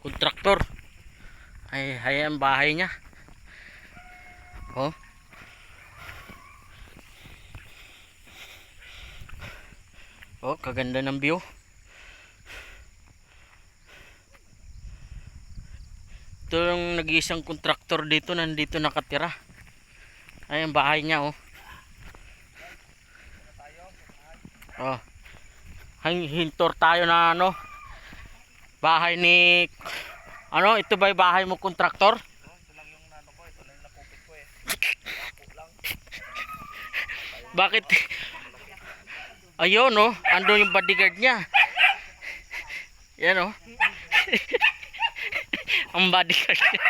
kontraktor. Ay ang bahay niya. Oh. Oh, kaganda ng view. Ito yung nag-iisang kontraktor dito, nandito nakatira. Ay ang bahay niya, oh. Oh. Hintor tayo na ano. Bahay ni ano, ito ba 'yung bahay mo, kontraktor? Ito lang yung nano ko, ito lang yung napupit ko eh. Ako lang. Bakit? Ayun, oh, ando yung bodyguard niya. Yan, oh. Ang bodyguard niya.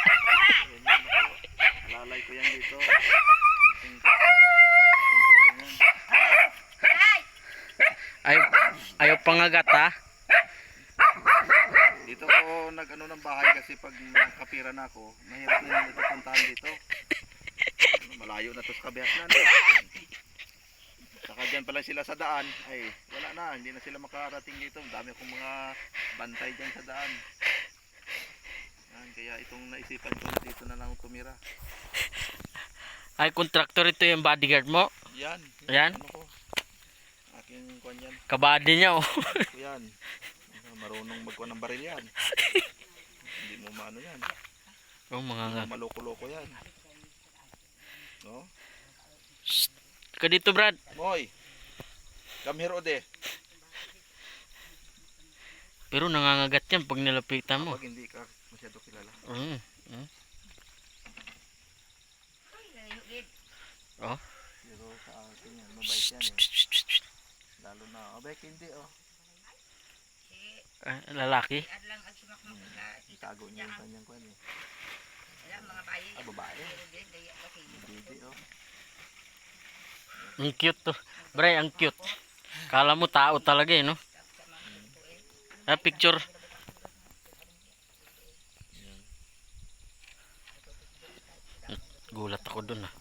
Lalay ko yan dito. Ating tulong yan. Ayaw pangagat, ha? Dito ko nag-ano ng bahay kasi pag nakapira na ako, mahirap na nito puntahan dito. Malayo na to sa kabiasnan. Saka dyan pala sila sa daan, ay wala na, hindi na sila makarating dito. Dami akong mga bantay dyan sa daan. Yan, kaya itong naisipan ko dito na lang tumira. Ay, kontraktor, ito yung bodyguard mo. Yan. Yan. Ano ko? Aking kwan yan. Kabady niya, oh. Yan. Marunong magkuha ng baril yan. Hindi mo maano yan. Oh, mga Maloko-loko yan. No? Shh. Ka dito, Brad. Moy. Come here, Ode. Pero nangangagat yan pag nilapitan mo. Pag hindi ka masyado kilala. Oh. Pero sa akin yan, mabait yan eh. Lalo na, hindi oh. Lalaki. Itago niya yung kanyang kwan eh. Babae. Hindi oh. Ang cute to. Bray, ang cute. Kala mo tao talaga eh, no? Picture. Gulat ako dun, ah.